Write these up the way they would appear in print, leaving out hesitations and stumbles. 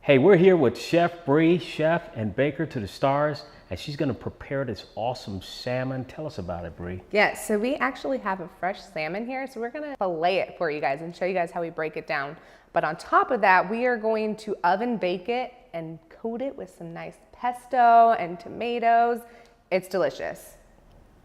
Hey, we're here with Chef Bree, chef and baker to the stars, and she's gonna prepare this awesome salmon. Tell us about it, Bree. Yeah, so we actually have a fresh salmon here, so we're gonna fillet it for you guys and show you guys how we break it down. But on top of that, we are going to oven bake it and coat it with some nice pesto and tomatoes. It's delicious.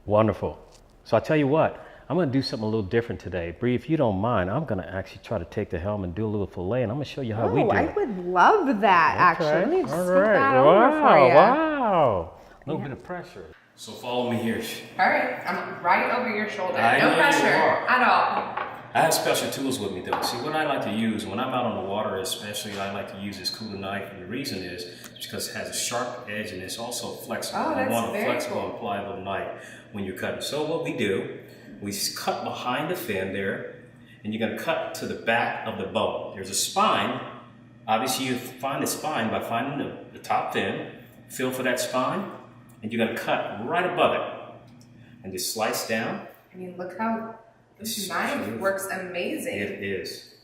Wonderful. So I tell you what, I'm gonna do something a little different today. Bree, if you don't mind, I'm gonna actually try to take the helm and do a little fillet, and I'm gonna show you how we do it. I would love that, actually. Let me just flip that over Wow, for you. wow. A little bit of pressure. So follow me here. All right, I'm right over your shoulder. I know No you pressure are. at all. I have special tools with me though. See, what I like to use when I'm out on the water especially, I like to use this cooler knife, and the reason is because it has a sharp edge and it's also flexible. Oh, I that's want a very flexible cool. and pliable knife when you're cutting. So what we do, we cut behind the fin there, and you're gonna cut to the back of the bone. There's a spine. Obviously you find the spine by finding the top fin, feel for that spine, and you're gonna cut right above it. And just slice down. I mean, look how this It's knife beautiful. works amazing. It is.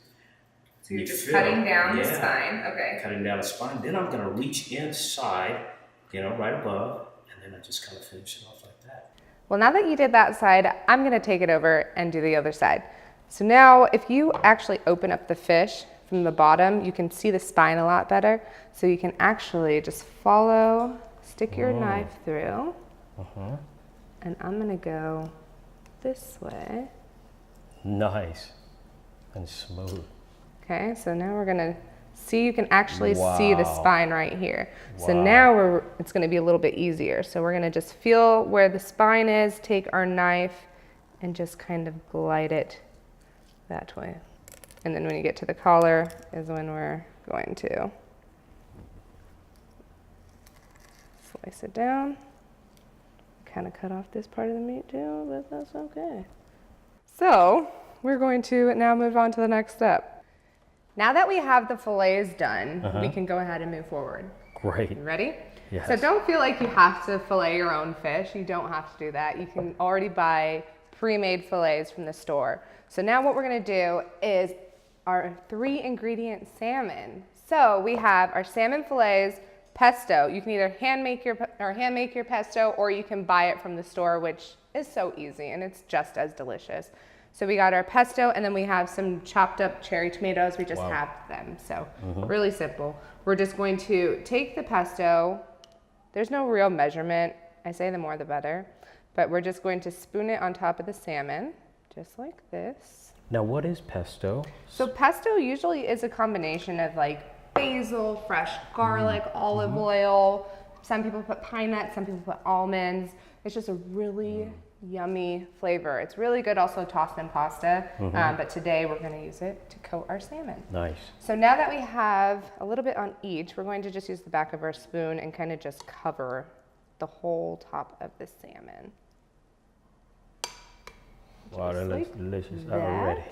So you're just feel- cutting down the yeah. spine. Okay. Cutting down the spine. Then I'm gonna reach inside, right above, and then I just kind of finish it off like that. Well, now that you did that side, I'm gonna take it over and do the other side. So now if you actually open up the fish from the bottom, you can see the spine a lot better. So you can actually just stick your knife through. And I'm gonna go this way. Nice and smooth. Okay, so now we're gonna see, you can actually see the Wow. spine right here. So Wow. now it's gonna be a little bit easier. So we're gonna just feel where the spine is, take our knife and just kind of glide it that way. And then when you get to the collar is when we're going to slice it down. Kind of cut off this part of the meat too, but that's okay. So we're going to now move on to the next step. Now that we have the fillets done, we can go ahead and move forward. Great. You ready? Yes. So don't feel like you have to fillet your own fish. You don't have to do that. You can already buy pre-made fillets from the store. So now what we're gonna do is our 3-ingredient salmon. So we have our salmon fillets, pesto. You can either hand make your pesto, or you can buy it from the store, which is so easy and it's just as delicious. So we got our pesto, and then we have some chopped up cherry tomatoes. We just have them, so really simple. We're just going to take the pesto. There's no real measurement. I say the more the better, but we're just going to spoon it on top of the salmon, just like this. Now what is pesto? So pesto usually is a combination of like basil, fresh garlic, olive oil. Some people put pine nuts, some people put almonds. It's just a really yummy flavor. It's really good also tossed in pasta, but today we're gonna use it to coat our salmon. Nice. So now that we have a little bit on each, we're going to just use the back of our spoon and kind of just cover the whole top of the salmon. Wow, that looks like delicious that. already.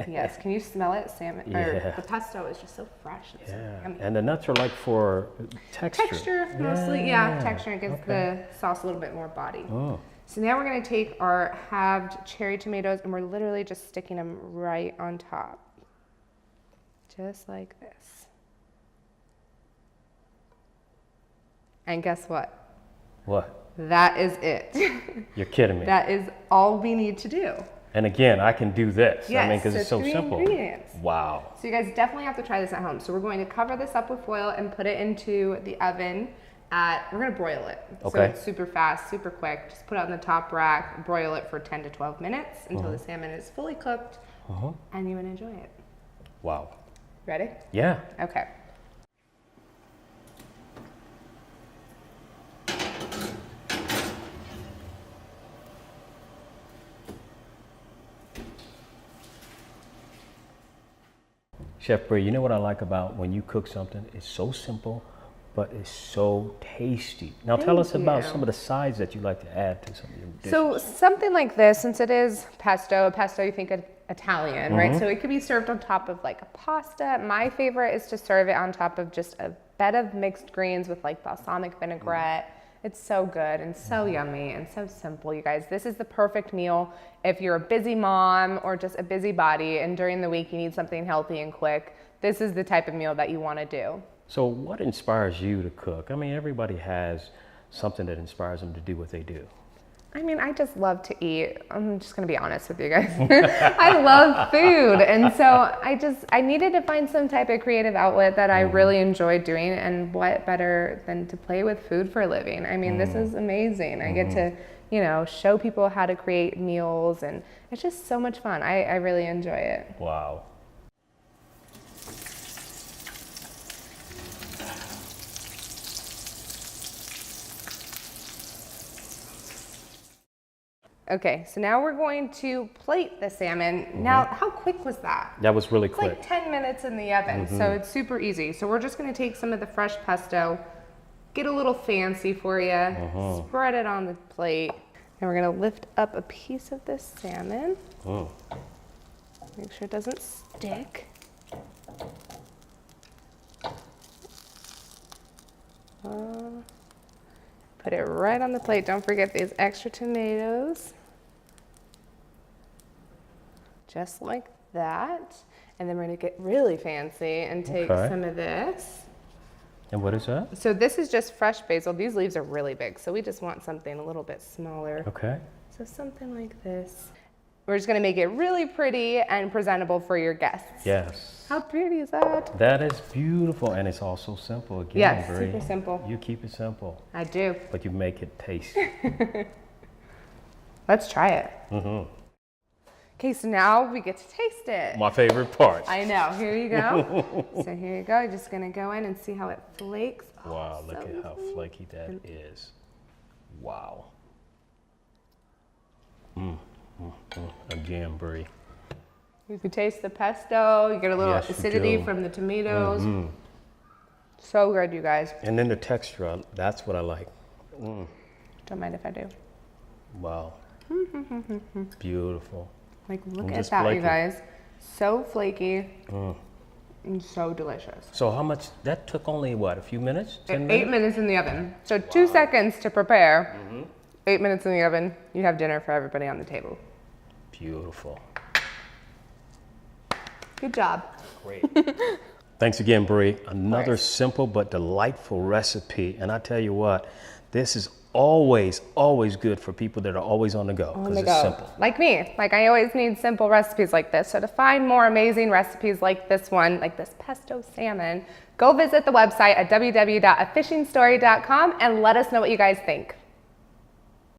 Yes, can you smell it? Salmon, Yeah. or the pesto is just so fresh. It's so Yeah, yummy. and the nuts are like for texture. Texture, mostly, yeah, texture. It gives the sauce a little bit more body. Oh, So now we're gonna take our halved cherry tomatoes and we're literally just sticking them right on top. Just like this. And guess what? what? That is it. You're kidding me. That is all we need to do. And again, I can do this. Yes, I mean, because it's so 3 simple. ingredients. Wow. So you guys definitely have to try this at home. So we're going to cover this up with foil and put it into the oven we're gonna broil it. So Okay. it's super fast, super quick. Just put it on the top rack, broil it for 10 to 12 minutes until the salmon is fully cooked and you would enjoy it. Wow. Ready? Yeah. Okay. Chef Bree, you know what I like about when you cook something? It's so simple, but it's so tasty. Now tell us Thank about you. some of the sides that you like to add to some of your dishes. So something like this, since it is pesto you think of Italian, right? So it could be served on top of like a pasta. My favorite is to serve it on top of just a bed of mixed greens with like balsamic vinaigrette. It's so good and so yummy and so simple, you guys. This is the perfect meal if you're a busy mom or just a busybody and during the week you need something healthy and quick. This is the type of meal that you want to do. So what inspires you to cook? I mean, everybody has something that inspires them to do what they do. I mean, I just love to eat. I'm just gonna be honest with you guys. I love food. And so I needed to find some type of creative outlet that I really enjoyed doing, and what better than to play with food for a living. I mean, this is amazing. I get to, you know, show people how to create meals, and it's just so much fun. I really enjoy it. Wow. Okay, so now we're going to plate the salmon. Now, how quick was that? That was really It's quick. like 10 minutes in the oven, so it's super easy. So we're just gonna take some of the fresh pesto, get a little fancy for you, spread it on the plate, and we're gonna lift up a piece of this salmon. Make sure it doesn't stick. Put it right on the plate. Don't forget these extra tomatoes. Just like that. And then we're gonna get really fancy and take some of this. And what is that? So this is just fresh basil. These leaves are really big, so we just want something a little bit smaller. Okay. So something like this. We're just gonna make it really pretty and presentable for your guests. Yes. How pretty is that? That is beautiful, and it's also simple again. Yes, Bree. super simple. You keep it simple, I do. but you make it tasty. Let's try it. Okay, so now we get to taste it. My favorite part. I know. Here you go. So here you go. You're just gonna go in and see how it flakes. Wow, Oh, look so at how good. flaky that is. Wow. Again, Bree. You can taste the pesto. You get a little Yes, you acidity do. from the tomatoes. So good, you guys. And then the texture, that's what I like. Don't mind if I do. Wow. Beautiful. Like, look And at just that, flaky. you guys. So flaky and so delicious. So how much, that took only what, a few minutes? 10 minutes? 8 minutes in the oven. So 2 seconds to prepare. 8 minutes in the oven. You have dinner for everybody on the table. Beautiful. Good job. Great. Thanks again, Bree. Another course. simple but delightful recipe. And I tell you what, this is always, always good for people that are always on the go, because it's simple. Like me. Like, I always need simple recipes like this. So to find more amazing recipes like this one, like this pesto salmon, go visit the website at www.afishingstory.com and let us know what you guys think.